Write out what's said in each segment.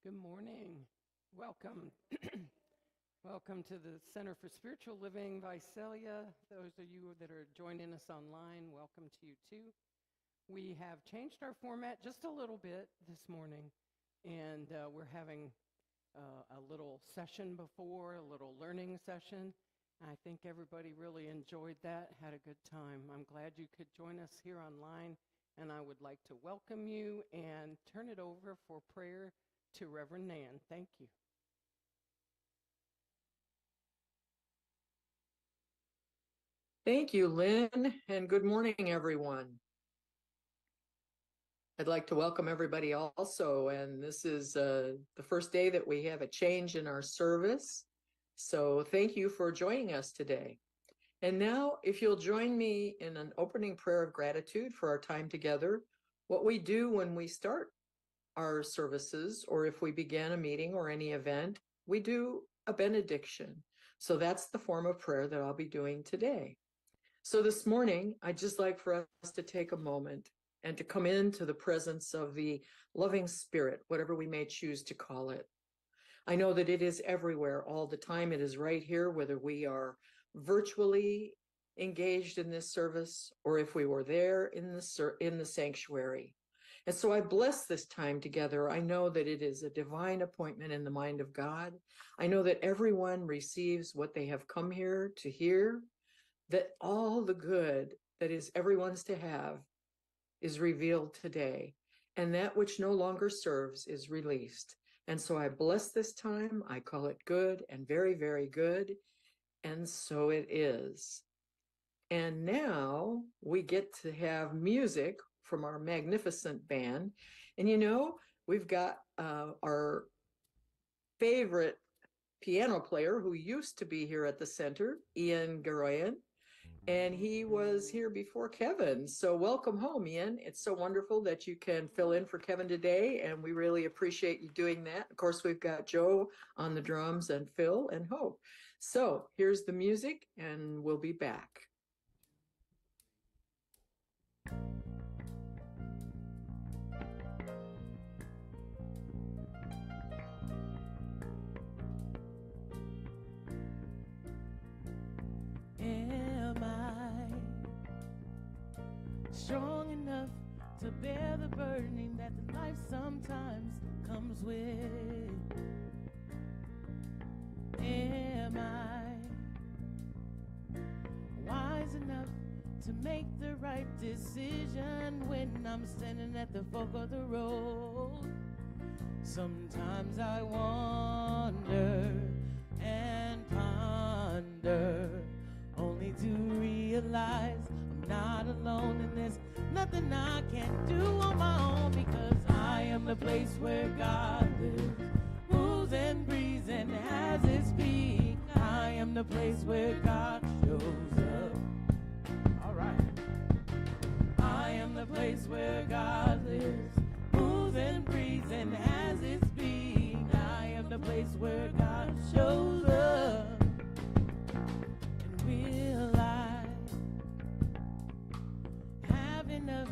Good morning. Welcome. Welcome to the Center for Spiritual Living, Visalia. Those of you that are joining us online, welcome to you too. We have changed our format just a little bit this morning, and we're having a little session before, a little learning session. I think everybody really enjoyed that, had a good time. I'm glad you could join us here online, and I would like to welcome you and turn it over for prayer to Reverend Nan. Thank you. Thank you, Lynn, and good morning, everyone. I'd like to welcome everybody also, and this is the first day that we have a change in our service. So thank you for joining us today. And now, if you'll join me in an opening prayer of gratitude for our time together, what we do when we start our services, or if we begin a meeting or any event, we do a benediction. So that's the form of prayer that I'll be doing today. So this morning, I'd just like for us to take a moment and to come into the presence of the loving spirit, whatever we may choose to call it. I know that it is everywhere all the time. It is right here, whether we are virtually engaged in this service or if we were there in the sanctuary. And so I bless this time together. I know that it is a divine appointment in the mind of God. I know that everyone receives what they have come here to hear, that all the good that is everyone's to have is revealed today, and that which no longer serves is released. And so I bless this time. I call it good and very, very good. And so it is. And now we get to have music from our magnificent band. And we've got our favorite piano player who used to be here at the center, Ian Garoyan, and he was here before Kevin. So welcome home, Ian. It's so wonderful that you can fill in for Kevin today, and we really appreciate you doing that. Of course, we've got Joe on the drums and Phil and Hope. So here's the music, and we'll be back. Am I strong enough to bear the burden that the life sometimes comes with? Am I wise enough to make the right decision when I'm standing at the fork of the road? Sometimes I wonder and ponder, only to realize I'm not alone and there's nothing I can do on my own, because I am the place where God lives, moves and breathes and has his being. I am the place where God shows up. All right. I am the place where God lives, moves and breathes and has his being. I am the place where God shows up. Will I have enough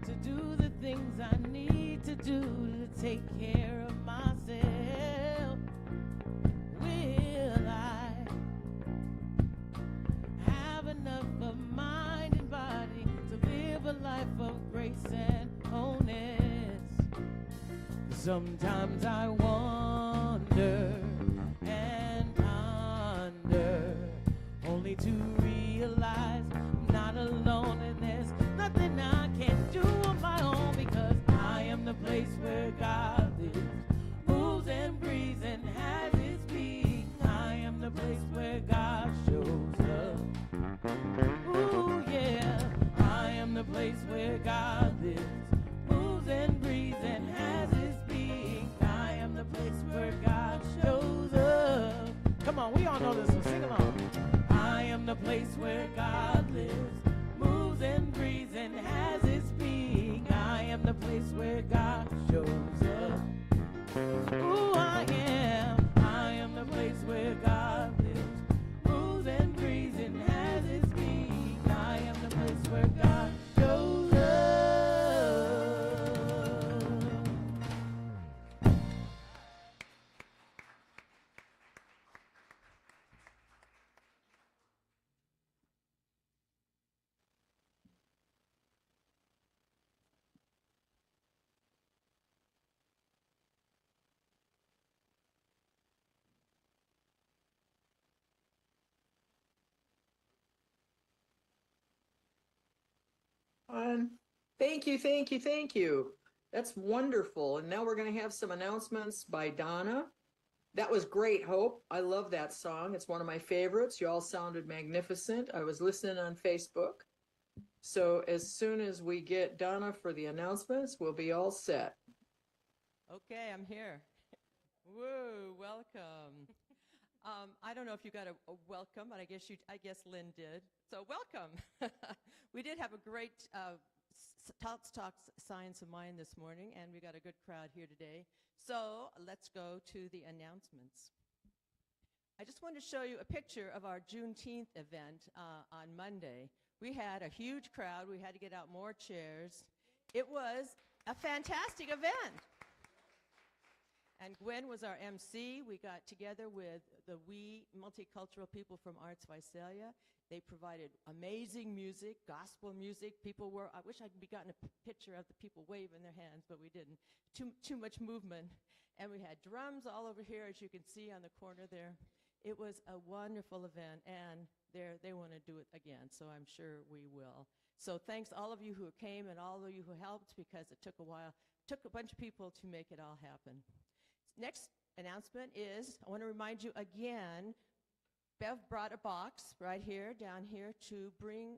to do the things I need to do to take care of myself? Will I have enough of mind and body to live a life of grace and wholeness? Sometimes I wonder and ponder, only to realize I'm not alone and there's nothing I can do on my own, because I am the place where God lives, moves and breathes and has his being. I am the place where God shows up. Ooh, yeah. I am the place where God lives, moves and breathes and has his being. I am the place where God shows up. Come on, we all know this, so sing along. I am the place where God lives, moves and breathes and has his being. I am the place where God shows up. Ooh, I am. I am the place where God lives, moves and breathes and has his being. I am the place where God shows up. on. Thank you, thank you, thank you. That's wonderful. And now we're going to have some announcements by Donna. That was great, Hope. I love that song. It's one of my favorites. You all sounded magnificent. I was listening on Facebook. So as soon as we get Donna for the announcements, we'll be all set. Okay, I'm here. Woo, welcome. I don't know if you got a welcome, but I guess Lynn did. So welcome. We did have a great Talks Science of Mind this morning, and we got a good crowd here today. So let's go to the announcements. I just want to show you a picture of our Juneteenth event on Monday. We had a huge crowd. We had to get out more chairs. It was a fantastic event. And Gwen was our MC. We got together with the multicultural people from Arts Visalia. They provided amazing music, gospel music. I wish I'd gotten a picture of the people waving their hands, but we didn't. Too much movement. And we had drums all over here, as you can see on the corner there. It was a wonderful event, and they want to do it again, so I'm sure we will. So thanks all of you who came and all of you who helped, because it took a while. It took a bunch of people to make it all happen. Next announcement is, I want to remind you again, Bev brought a box right here, down here, to bring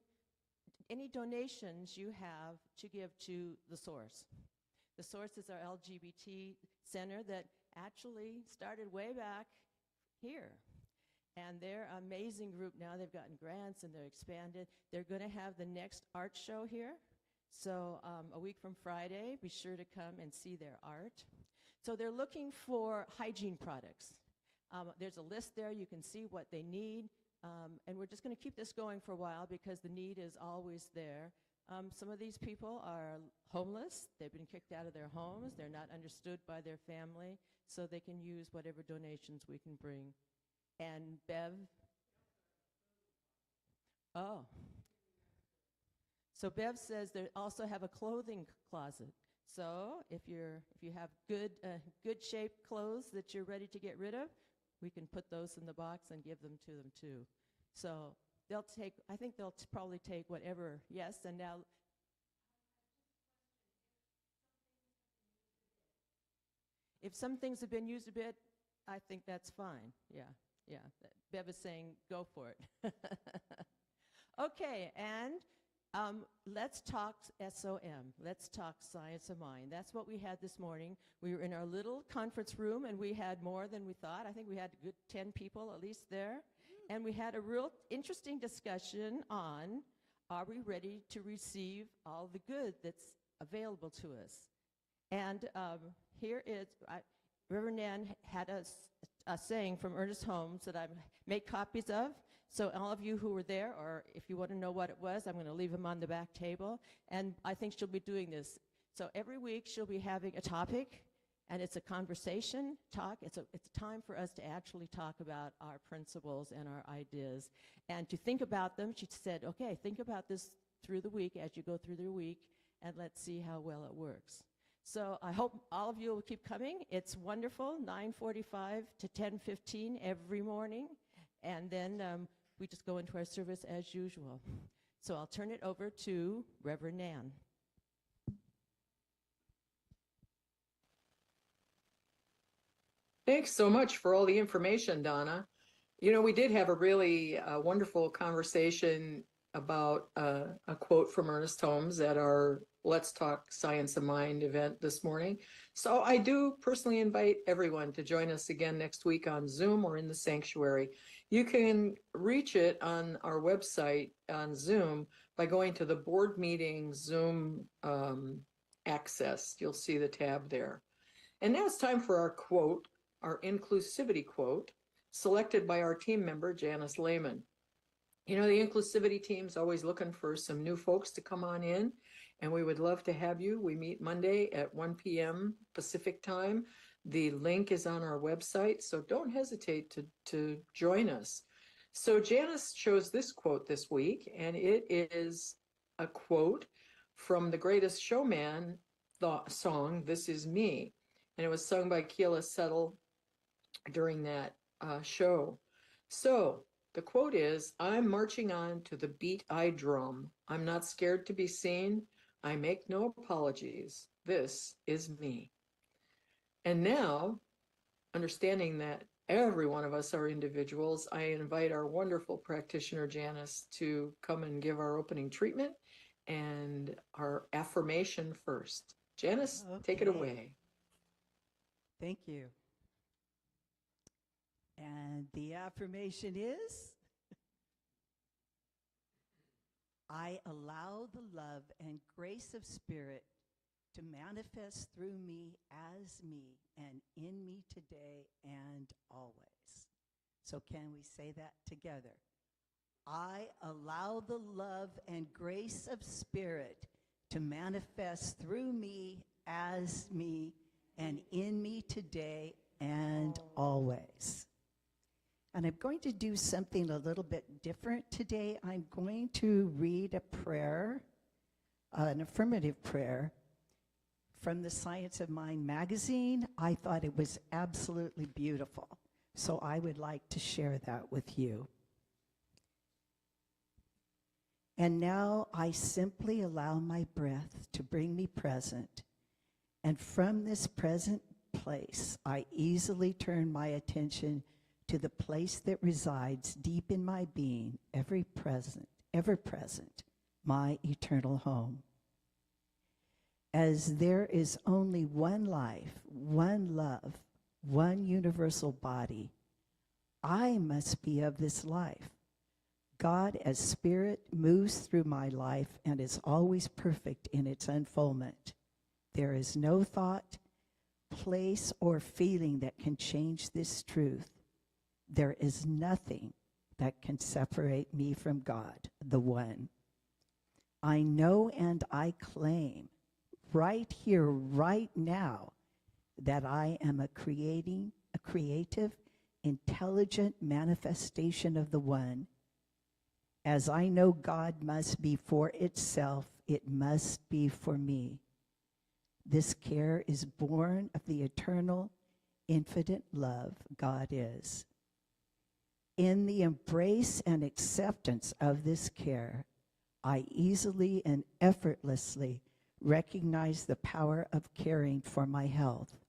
any donations you have to give to The Source. The Source is our LGBT center that actually started way back here. And they're an amazing group now. They've gotten grants and they're expanded. They're going to have the next art show here. So a week from Friday, be sure to come and see their art. So they're looking for hygiene products. There's a list there. You can see what they need. And we're just going to keep this going for a while because the need is always there. Some of these people are homeless. They've been kicked out of their homes. They're not understood by their family. So they can use whatever donations we can bring. And Bev? Oh. So Bev says they also have a clothing closet. So if you have good shaped clothes that you're ready to get rid of, we can put those in the box and give them to them too. So I think they'll probably take whatever. Yes, and now. If some things have been used a bit, I think that's fine. Yeah. Bev is saying go for it. Okay, and let's talk SOM. Let's talk Science of Mind. That's what we had this morning. We were in our little conference room, and we had more than we thought. I think we had a good 10 people at least there. And we had a real interesting discussion on, are we ready to receive all the good that's available to us? And here is, Reverend Nan had a saying from Ernest Holmes that I made copies of. So all of you who were there, or if you want to know what it was, I'm going to leave them on the back table. And I think she'll be doing this. So every week she'll be having a topic, and it's a conversation talk. It's a time for us to actually talk about our principles and our ideas. And to think about them, she said, okay, think about this through the week as you go through the week, and let's see how well it works. So I hope all of you will keep coming. It's wonderful, 9:45 to 10:15 every morning. And then we just go into our service as usual. So I'll turn it over to Reverend Nan. Thanks so much for all the information, Donna. You know, we did have a really wonderful conversation about a quote from Ernest Holmes at our Let's Talk Science of Mind event this morning. So I do personally invite everyone to join us again next week on Zoom or in the sanctuary. You can reach it on our website on Zoom by going to the board meeting Zoom access. You'll see the tab there. And now it's time for our quote, our inclusivity quote, selected by our team member, Janice Lehman. You know, the inclusivity team's always looking for some new folks to come on in, and we would love to have you. We meet Monday at 1 p.m. Pacific time. The link is on our website, so don't hesitate to join us. So Janice chose this quote this week, and it is a quote from the Greatest Showman song, This Is Me. And it was sung by Keila Settle during that show. So the quote is, I'm marching on to the beat I drum. I'm not scared to be seen. I make no apologies. This is me. And now, understanding that every one of us are individuals, I invite our wonderful practitioner, Janice, to come and give our opening treatment and our affirmation first. Janice, take it Okay. away. Thank you. And the affirmation is I allow the love and grace of Spirit to manifest through me as me and in me today and always. So, can we say that together? I allow the love and grace of Spirit to manifest through me as me and in me today and always. And I'm going to do something a little bit different today. I'm going to read a prayer, an affirmative prayer from the Science of Mind magazine. I thought it was absolutely beautiful. So I would like to share that with you. And now I simply allow my breath to bring me present. And from this present place, I easily turn my attention to the place that resides deep in my being, ever present, my eternal home. As there is only one life, one love, one universal body, I must be of this life. God as Spirit moves through my life and is always perfect in its unfoldment. There is no thought, place, or feeling that can change this truth. There is nothing that can separate me from God, the One. I know and I claim right here, right now, that I am a creative, intelligent manifestation of the One. As I know God must be for itself, it must be for me. This care is born of the eternal, infinite love God is. In the embrace and acceptance of this care, I easily and effortlessly recognize the power of caring for my health.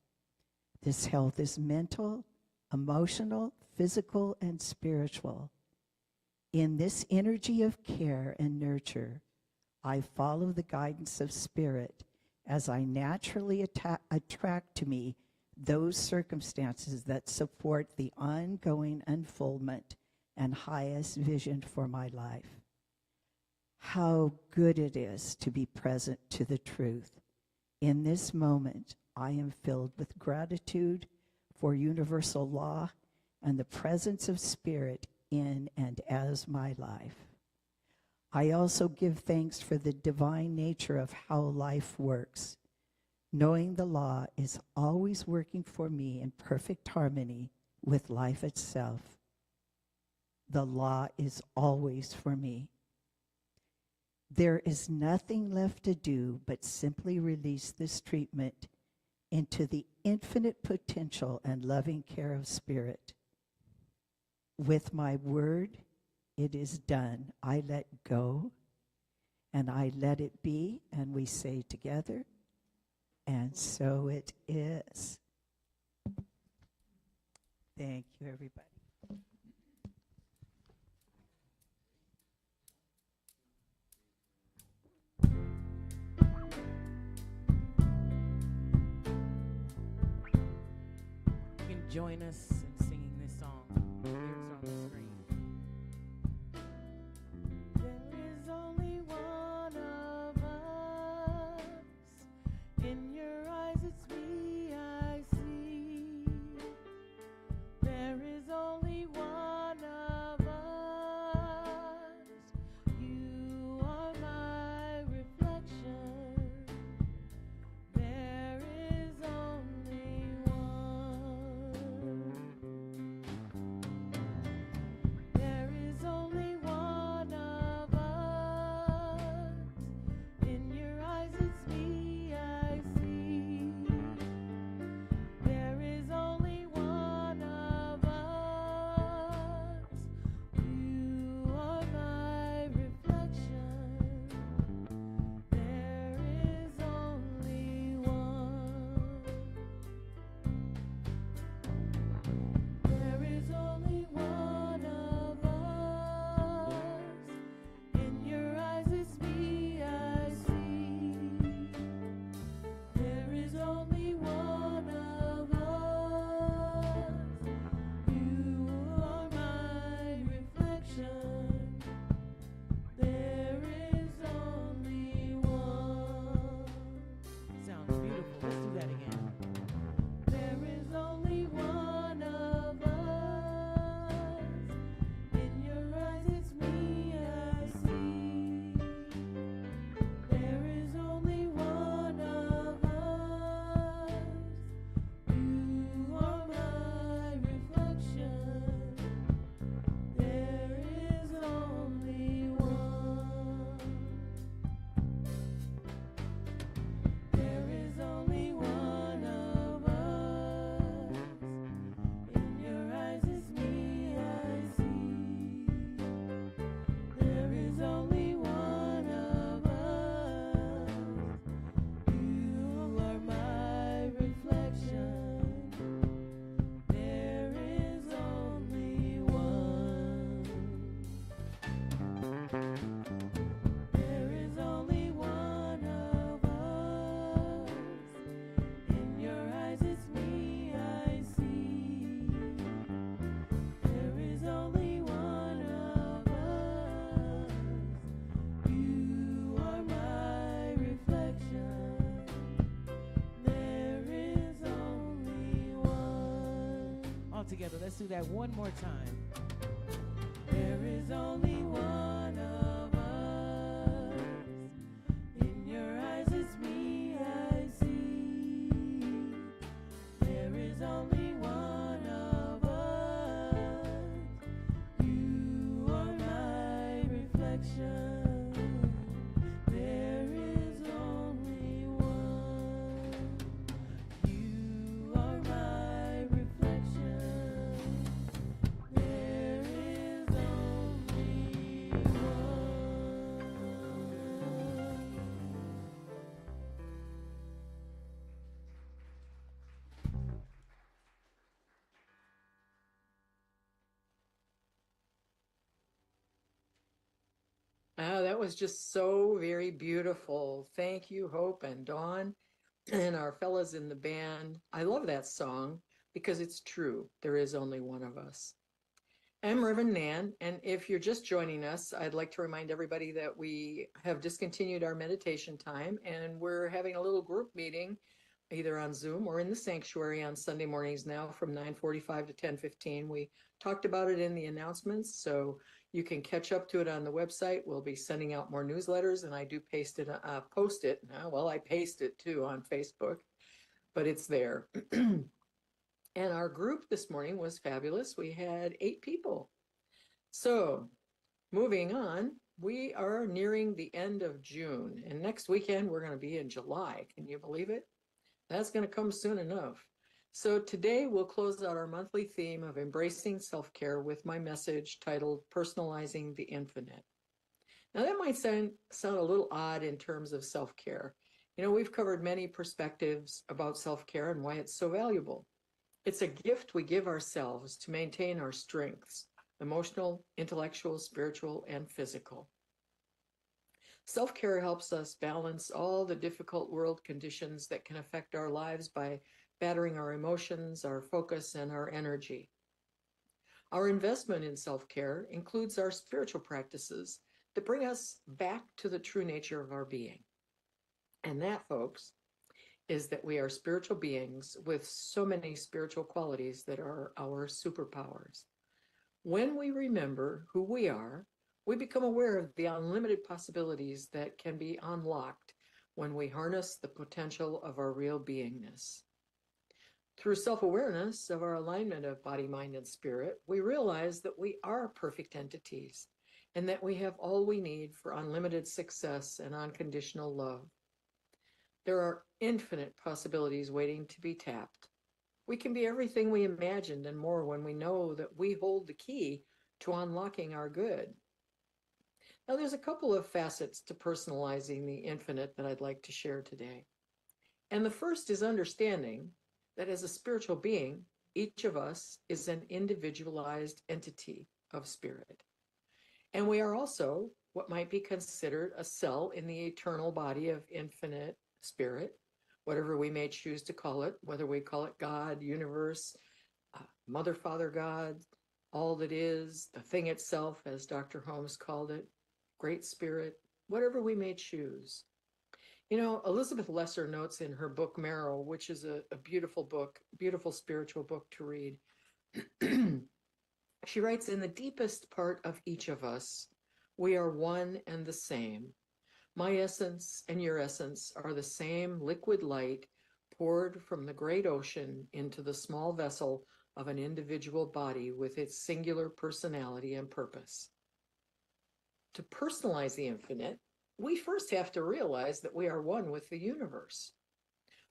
This health is mental, emotional, physical, and spiritual. In this energy of care and nurture, I follow the guidance of Spirit as I naturally attract to me those circumstances that support the ongoing unfoldment and highest vision for my life. How good it is to be present to the truth. In this moment, I am filled with gratitude for universal law and the presence of Spirit in and as my life. I also give thanks for the divine nature of how life works, knowing the law is always working for me in perfect harmony with life itself. The law is always for me. There is nothing left to do but simply release this treatment into the infinite potential and loving care of Spirit. With my word, it is done. I let go and I let it be, and we say together, and so it is. Thank you, everybody. You can join us in singing this song. Lyrics are on the screen. There is only one of us. In your eyes, it's me I see. There is only one of us. You are my reflection. There is only one. Let's do that one more time. There is only one of us. In your eyes it's me I see. There is only one of us. You are my reflection. There is only one. You are my reflection. There is only one. That was just so very beautiful. Thank you, Hope and Dawn, and our fellas in the band. I love that song because it's true. There is only one of us. I'm Reverend Nan, and if you're just joining us, I'd like to remind everybody that we have discontinued our meditation time, and we're having a little group meeting either on Zoom or in the sanctuary on Sunday mornings now from 9:45 to 10:15. We talked about it in the announcements, so you can catch up to it on the website. We'll be sending out more newsletters, and I do post it. Well, I paste it too on Facebook, but it's there. And our group this morning was fabulous. We had 8 people. So moving on, we are nearing the end of June, and next weekend we're going to be in July. Can you believe it? That's going to come soon enough. So today we'll close out our monthly theme of embracing self-care with my message titled Personalizing the Infinite. Now that might sound a little odd in terms of self-care. You know, we've covered many perspectives about self-care and why it's so valuable. It's a gift we give ourselves to maintain our strengths, emotional, intellectual, spiritual, and physical. Self-care helps us balance all the difficult world conditions that can affect our lives by battering our emotions, our focus, and our energy. Our investment in self-care includes our spiritual practices that bring us back to the true nature of our being. And that, folks, is that we are spiritual beings with so many spiritual qualities that are our superpowers. When we remember who we are, we become aware of the unlimited possibilities that can be unlocked when we harness the potential of our real beingness. Through self-awareness of our alignment of body, mind, and spirit, we realize that we are perfect entities and that we have all we need for unlimited success and unconditional love. There are infinite possibilities waiting to be tapped. We can be everything we imagined and more when we know that we hold the key to unlocking our good. Now, there's a couple of facets to personalizing the infinite that I'd like to share today. And the first is understanding that as a spiritual being, each of us is an individualized entity of spirit. And we are also what might be considered a cell in the eternal body of infinite spirit, whatever we may choose to call it, whether we call it God, universe, Mother, Father, God, all that is, the thing itself, as Dr. Holmes called it, Great Spirit, whatever we may choose. You know, Elizabeth Lesser notes in her book Marrow, which is a beautiful book, beautiful spiritual book to read. She writes, in the deepest part of each of us, we are one and the same. My essence and your essence are the same liquid light poured from the great ocean into the small vessel of an individual body with its singular personality and purpose. To personalize the infinite, we first have to realize that we are one with the universe.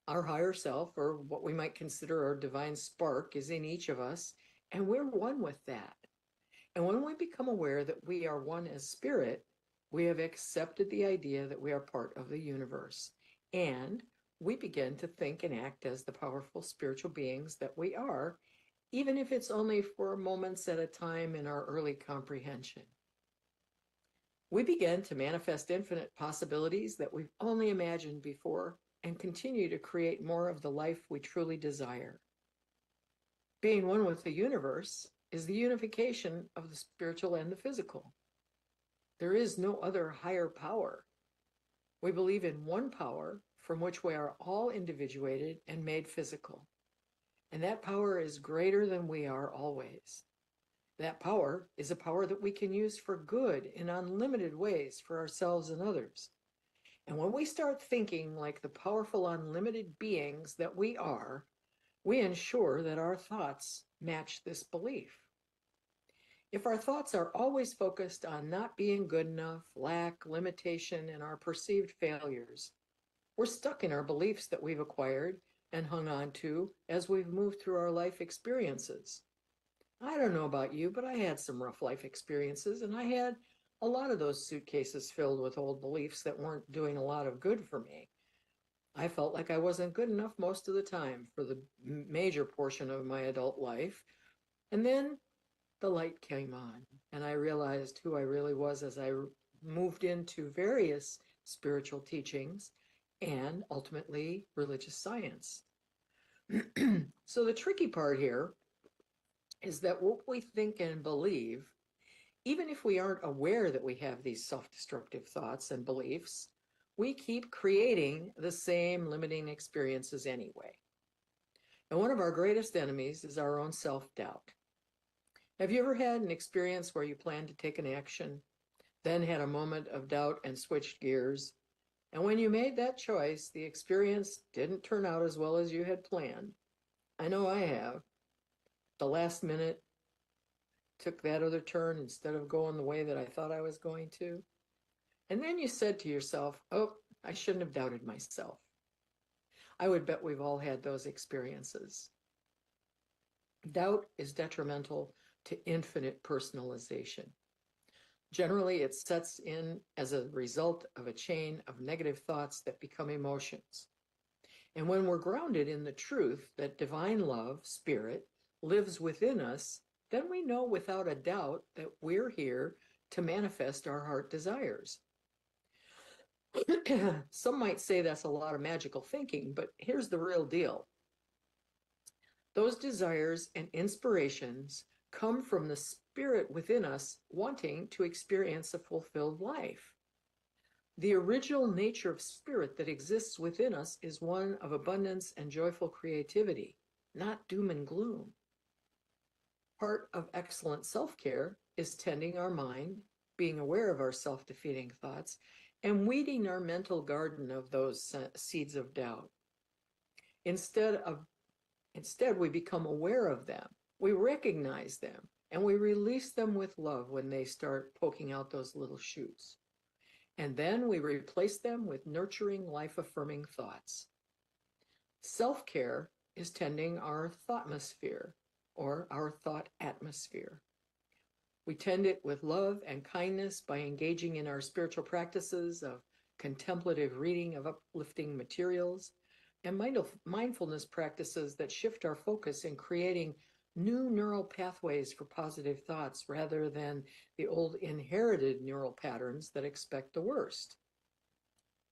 Our higher self, or what we might consider our divine spark, is in each of us, and we're one with that. And when we become aware that we are one as spirit, we have accepted the idea that we are part of the universe, and we begin to think and act as the powerful spiritual beings that we are, even if it's only for moments at a time in our early comprehension. We begin to manifest infinite possibilities that we've only imagined before and continue to create more of the life we truly desire. Being one with the universe is the unification of the spiritual and the physical. There is no other higher power. We believe in one power from which we are all individuated and made physical. And that power is greater than we are always. That power is a power that we can use for good in unlimited ways for ourselves and others. And when we start thinking like the powerful, unlimited beings that we are, we ensure that our thoughts match this belief. If our thoughts are always focused on not being good enough, lack, limitation, and our perceived failures, we're stuck in our beliefs that we've acquired and hung on to as we've moved through our life experiences. I don't know about you, but I had some rough life experiences, and I had a lot of those suitcases filled with old beliefs that weren't doing a lot of good for me. I felt like I wasn't good enough most of the time for the major portion of my adult life. And then the light came on, and I realized who I really was as I moved into various spiritual teachings and ultimately religious science. So the tricky part here is that what we think and believe, even if we aren't aware that we have these self-destructive thoughts and beliefs, we keep creating the same limiting experiences anyway. And one of our greatest enemies is our own self-doubt. Have you ever had an experience where you planned to take an action, then had a moment of doubt and switched gears? And when you made that choice, the experience didn't turn out as well as you had planned. I know I have. The last minute took that other turn instead of going the way that I thought I was going to. And then you said to yourself, oh, I shouldn't have doubted myself. I would bet we've all had those experiences. Doubt is detrimental to infinite personalization. Generally, it sets in as a result of a chain of negative thoughts that become emotions. And when we're grounded in the truth that divine love, spirit, lives within us, then we know without a doubt that we're here to manifest our heart desires. Some might say that's a lot of magical thinking, but here's the real deal. Those desires and inspirations come from the spirit within us wanting to experience a fulfilled life. The original nature of spirit that exists within us is one of abundance and joyful creativity, not doom and gloom. Part of excellent self-care is tending our mind, being aware of our self-defeating thoughts, and weeding our mental garden of those seeds of doubt. Instead, we become aware of them, we recognize them, and we release them with love when they start poking out those little shoots. And then we replace them with nurturing, life-affirming thoughts. Self-care is tending our thoughtmosphere, or our thought atmosphere. We tend it with love and kindness by engaging in our spiritual practices of contemplative reading of uplifting materials and mindfulness practices that shift our focus in creating new neural pathways for positive thoughts rather than the old inherited neural patterns that expect the worst.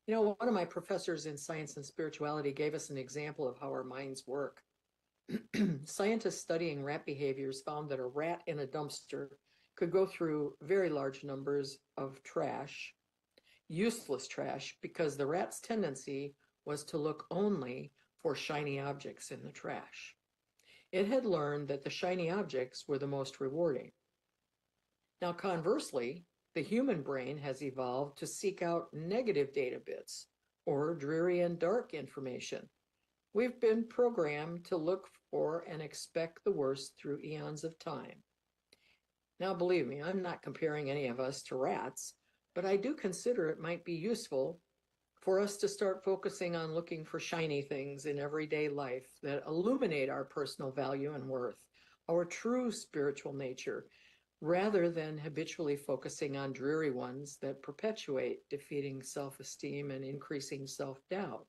You know, one of my professors in science and spirituality gave us an example of how our minds work. Scientists studying rat behaviors found that a rat in a dumpster could go through very large numbers of trash, useless trash, because the rat's tendency was to look only for shiny objects in the trash. It had learned that the shiny objects were the most rewarding. Now, conversely, the human brain has evolved to seek out negative data bits or dreary and dark information. We've been programmed to look for and expect the worst through eons of time. Now, believe me, I'm not comparing any of us to rats, but I do consider it might be useful for us to start focusing on looking for shiny things in everyday life that illuminate our personal value and worth, our true spiritual nature, rather than habitually focusing on dreary ones that perpetuate defeating self-esteem and increasing self-doubt.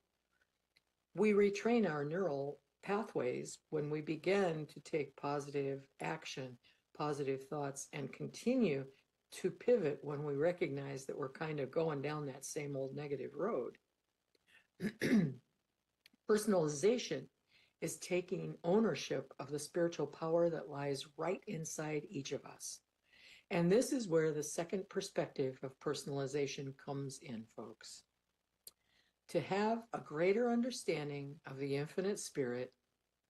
We retrain our neural pathways when we begin to take positive action, positive thoughts, and continue to pivot when we recognize that we're kind of going down that same old negative road. Personalization is taking ownership of the spiritual power that lies right inside each of us. And this is where the second perspective of personalization comes in, folks. To have a greater understanding of the infinite spirit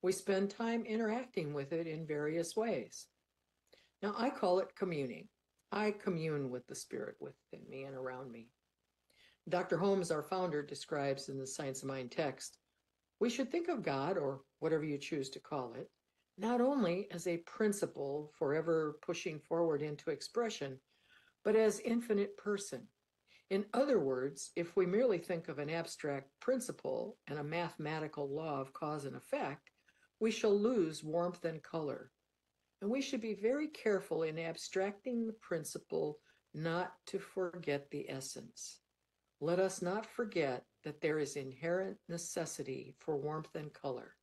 We spend time interacting with it in various ways. Now, I call it communing. I commune with the Spirit within me and around me. Dr. Holmes, our founder, describes in the Science of Mind text, we should think of God, or whatever you choose to call it, not only as a principle forever pushing forward into expression, but as infinite person. In other words, if we merely think of an abstract principle and a mathematical law of cause and effect, we shall lose warmth and color. And we should be very careful in abstracting the principle not to forget the essence. Let us not forget that there is inherent necessity for warmth and color.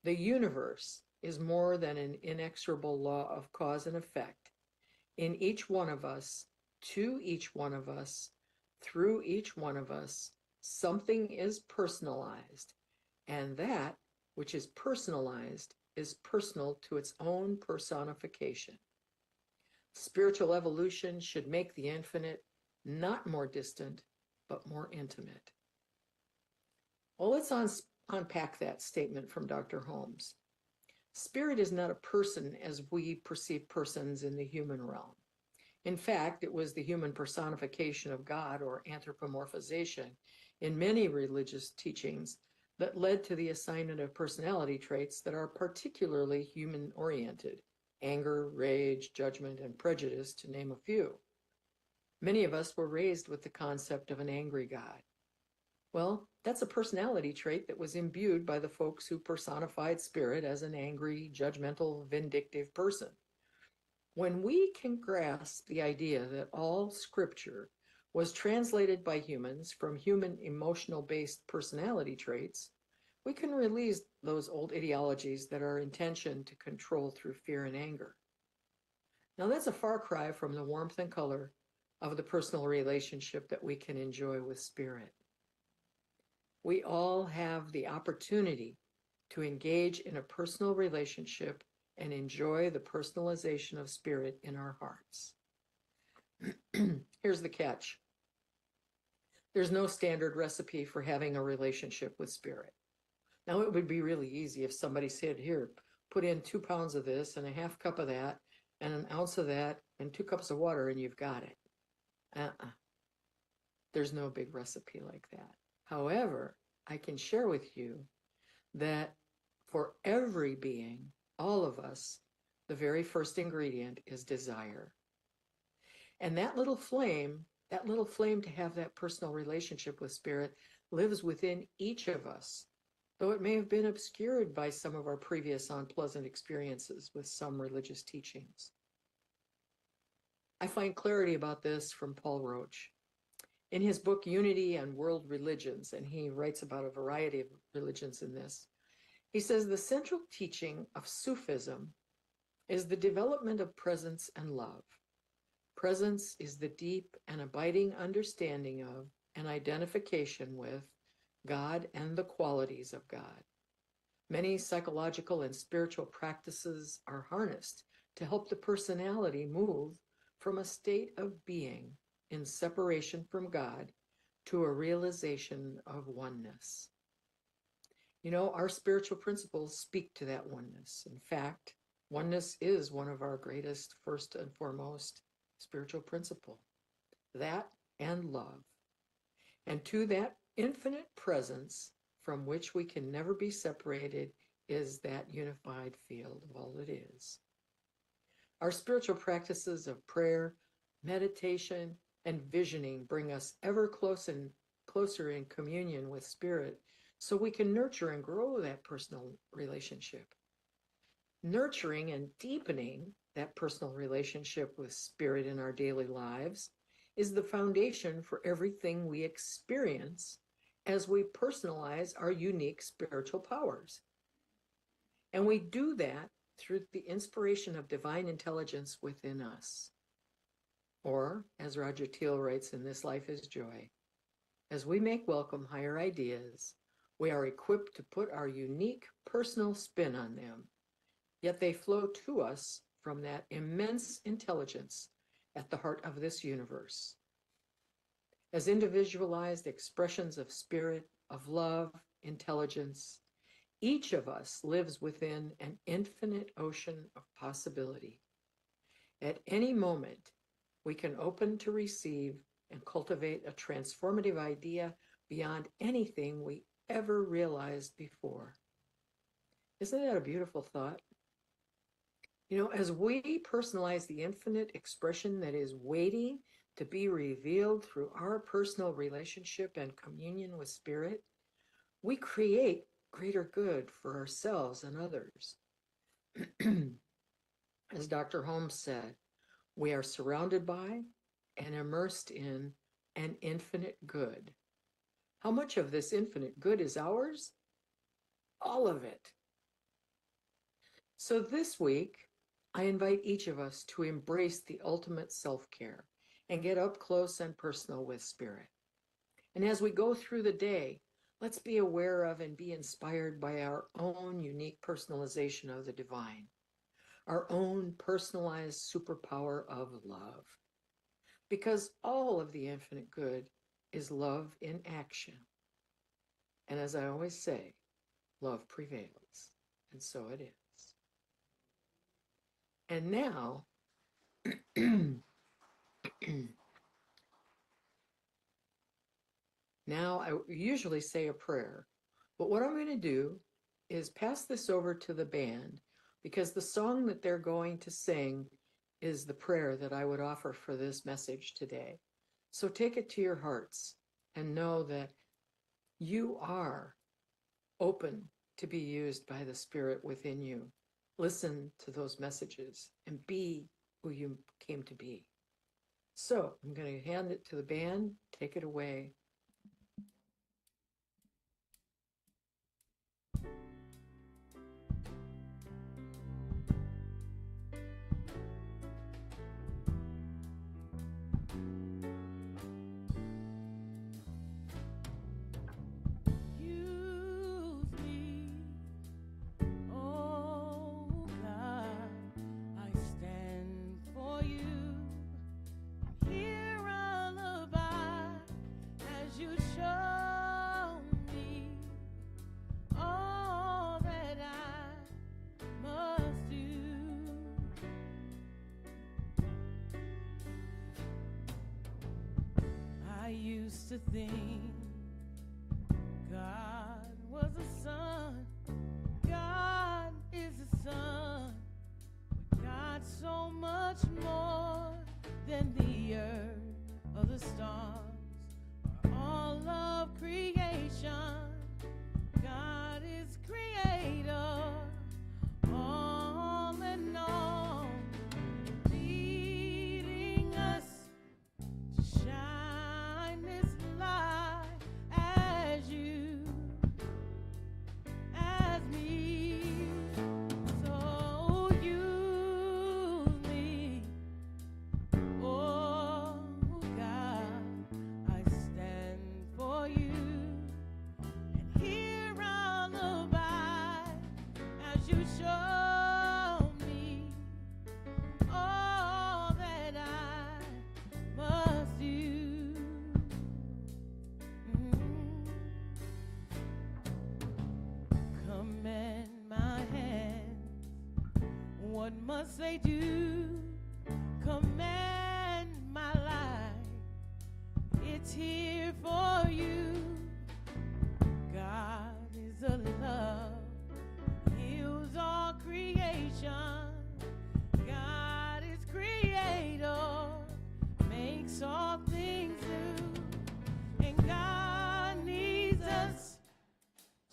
The universe is more than an inexorable law of cause and effect. In each one of us, to each one of us, through each one of us, something is personalized, and that which is personalized is personal to its own personification. Spiritual evolution should make the infinite not more distant, but more intimate. Well, let's unpack that statement from Dr. Holmes. Spirit is not a person as we perceive persons in the human realm. In fact, it was the human personification of God, or anthropomorphization, in many religious teachings that led to the assignment of personality traits that are particularly human-oriented: anger, rage, judgment, and prejudice, to name a few. Many of us were raised with the concept of an angry God. Well, that's a personality trait that was imbued by the folks who personified Spirit as an angry, judgmental, vindictive person. When we can grasp the idea that all Scripture was translated by humans from human emotional-based personality traits, we can release those old ideologies that are intentioned to control through fear and anger. Now, that's a far cry from the warmth and color of the personal relationship that we can enjoy with Spirit. We all have the opportunity to engage in a personal relationship and enjoy the personalization of Spirit in our hearts. Here's the catch. There's no standard recipe for having a relationship with Spirit. Now, it would be really easy if somebody said, here, put in 2 pounds of this and a half cup of that and an ounce of that and 2 cups of water and you've got it. There's no big recipe like that. However, I can share with you that for every being, all of us, the very first ingredient is desire. And that little flame to have that personal relationship with Spirit lives within each of us, though it may have been obscured by some of our previous unpleasant experiences with some religious teachings. I find clarity about this from Paul Roach. In his book, Unity and World Religions, and he writes about a variety of religions in this, he says the central teaching of Sufism is the development of presence and love. Presence is the deep and abiding understanding of and identification with God and the qualities of God. Many psychological and spiritual practices are harnessed to help the personality move from a state of being in separation from God to a realization of oneness. You know, our spiritual principles speak to that oneness. In fact, oneness is one of our greatest, first and foremost, spiritual principle. That and love. And to that infinite presence from which we can never be separated is that unified field of all it is. Our spiritual practices of prayer, meditation, and visioning bring us ever closer in communion with Spirit so we can nurture and grow that personal relationship. Nurturing and deepening that personal relationship with Spirit in our daily lives is the foundation for everything we experience as we personalize our unique spiritual powers. And we do that through the inspiration of divine intelligence within us. Or, as Roger Teal writes in This Life is Joy, as we make welcome higher ideas, we are equipped to put our unique personal spin on them, yet they flow to us from that immense intelligence at the heart of this universe. As individualized expressions of Spirit, of love, intelligence, Each of us lives within an infinite ocean of possibility. At any moment, we can open to receive and cultivate a transformative idea beyond anything we ever realized before. Isn't that a beautiful thought? You know, as we personalize the infinite expression that is waiting to be revealed through our personal relationship and communion with Spirit, we create greater good for ourselves and others. As Dr. Holmes said, we are surrounded by and immersed in an infinite good. How much of this infinite good is ours? All of it. So this week, I invite each of us to embrace the ultimate self-care and get up close and personal with Spirit. And as we go through the day, let's be aware of and be inspired by our own unique personalization of the divine, our own personalized superpower of love. Because all of the infinite good is love in action. And as I always say, love prevails. And so it is. And now, now I usually say a prayer, but what I'm going to do is pass this over to the band, because the song that they're going to sing is the prayer that I would offer for this message today. So take it to your hearts and know that you are open to be used by the Spirit within you. Listen to those messages and be who you came to be. So I'm going to hand it to the band. Take it away. Use me, oh God, I stand for you. Here I'll abide as you show me all that I must do. I used to think God was a son, God is a son, but God's so much more than the earth or the stars or all of creation. God is creator, all in all, leading us to shine this light as you, as me. So use me, oh God, I stand for you. And here I'll abide as you show me all that I must do. Command my hands, what must they do? Command my life, it's here for you. God is a love, heals all creation. God is creator, makes all things new. And God needs us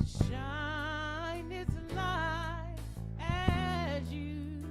to shine His light as you,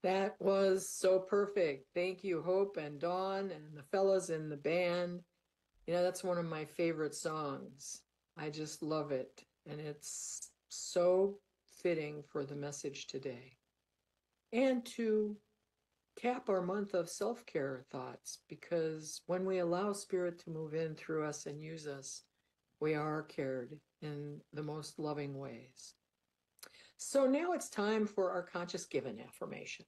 That was so perfect. Thank you, Hope and Dawn and the fellas in the band. You know, that's one of my favorite songs. I just love it. And it's so fitting for the message today. And to cap our month of self-care thoughts, because when we allow Spirit to move in through us and use us, we are cared in the most loving ways. So now it's time for our conscious given affirmation.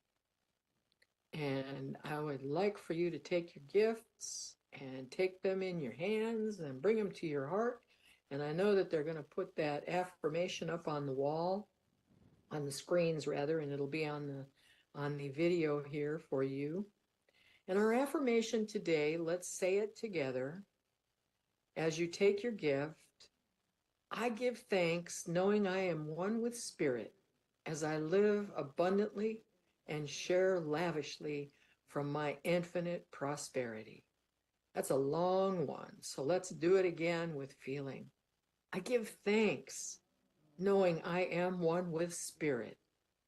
And I would like for you to take your gifts and take them in your hands and bring them to your heart. And I know that they're going to put that affirmation up on the wall, on the screens rather, and it'll be on the video here for you. And our affirmation today, let's say it together. As you take your gift, I give thanks knowing I am one with Spirit as I live abundantly and share lavishly from my infinite prosperity. That's a long one, so let's do it again with feeling. I give thanks knowing I am one with Spirit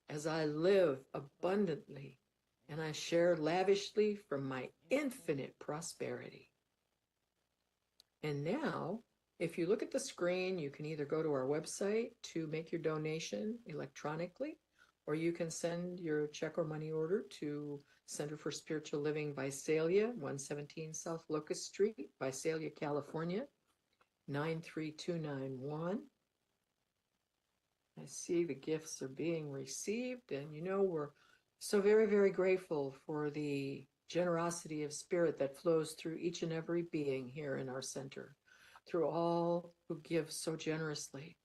as I live abundantly and I share lavishly from my infinite prosperity. And now, if you look at the screen, you can either go to our website to make your donation electronically, or you can send your check or money order to Center for Spiritual Living, Visalia, 117 South Locust Street, Visalia, California, 93291. I see the gifts are being received, and you know, we're so very, very grateful for the generosity of Spirit that flows through each and every being here in our center, through all who give so generously.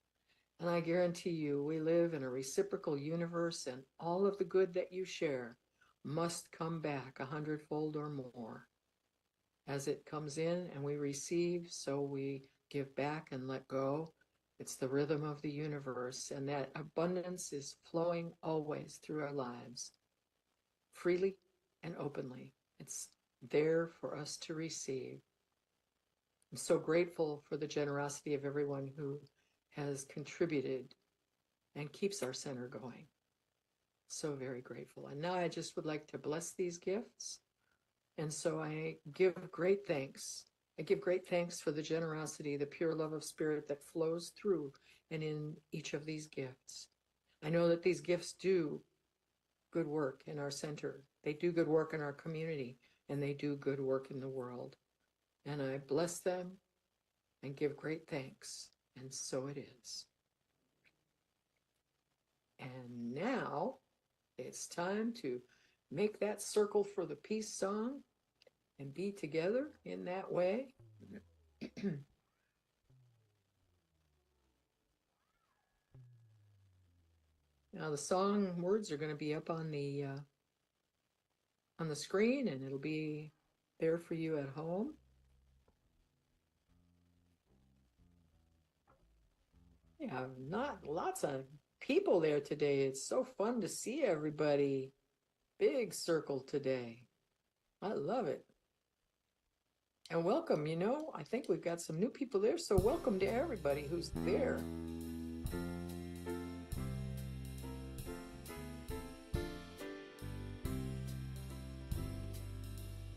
And I guarantee you, we live in a reciprocal universe, and all of the good that you share must come back 100-fold or more. As it comes in and we receive, so we give back and let go. It's the rhythm of the universe, and that abundance is flowing always through our lives, freely and openly. It's there for us to receive. I'm so grateful for the generosity of everyone who has contributed and keeps our center going. So very grateful. And now I just would like to bless these gifts. And so I give great thanks. I give great thanks for the generosity, the pure love of Spirit that flows through and in each of these gifts. I know that these gifts do good work in our center. They do good work in our community, and they do good work in the world. And I bless them and give great thanks. And so it is. And now it's time to make that circle for the peace song and be together in that way. Now the song words are going to be up on the screen, and it'll be there for you at home. Yeah, not lots of people there today. It's so fun to see everybody. Big circle today. I love it. And welcome, you know, I think we've got some new people there, so welcome to everybody who's there.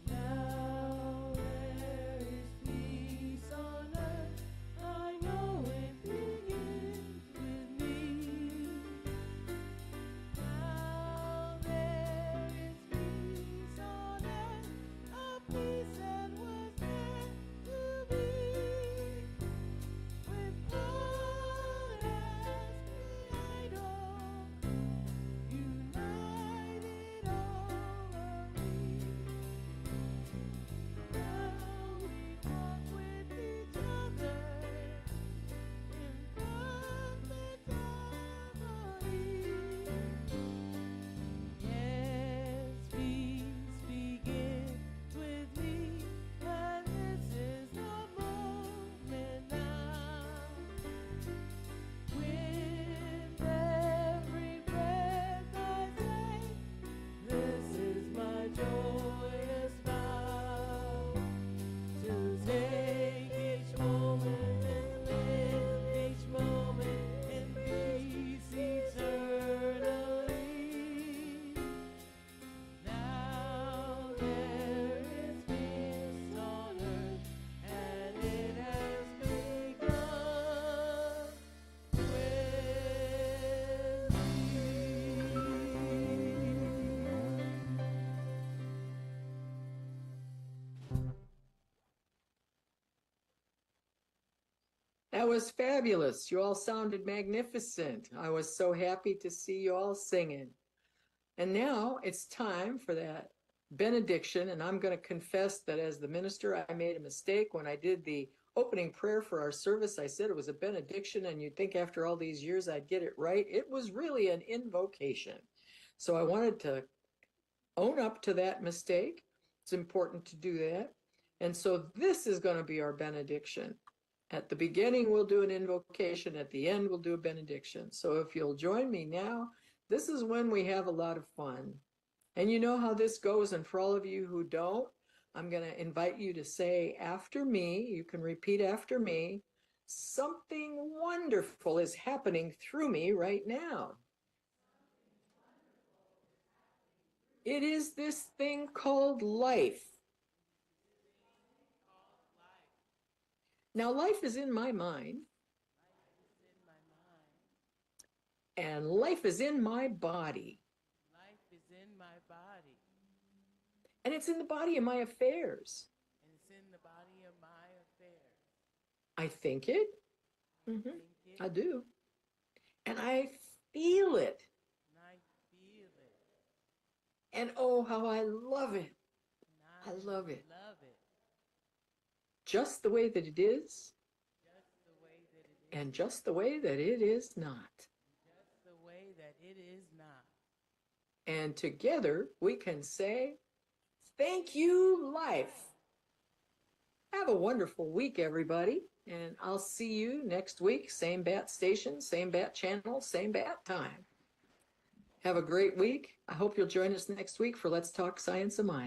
Now there is peace on earth. I know it begins with me. Now there is peace on earth, a peace that was meant to be. With That was fabulous. You all sounded magnificent. I was so happy to see you all singing. And now it's time for that benediction. And I'm going to confess that as the minister, I made a mistake when I did the opening prayer for our service. I said it was a benediction, and you'd think after all these years I'd get it right. It was really an invocation. So I wanted to own up to that mistake. It's important to do that. And so this is going to be our benediction. At the beginning, we'll do an invocation. At the end, we'll do a benediction. So if you'll join me now, this is when we have a lot of fun. And you know how this goes. And for all of you who don't, I'm going to invite you to say after me. You can repeat after me. Something wonderful is happening through me right now. It is this thing called life. Now, life is in my mind. And life is in my body. Life is in my body. And it's in the body of my affairs. And it's in the body of my affairs. I think it. Think it, I do. And I feel it. and I feel it. And oh, how I love it. And I love it. Love it. Just the way that it is, Just the way that it is. and just the way that it is not. Just the way that it is not. And together we can say, thank you, life. Have a wonderful week, everybody. And I'll see you next week. Same bat station, same bat channel, same bat time. Have a great week. I hope you'll join us next week for Let's Talk Science of Mind.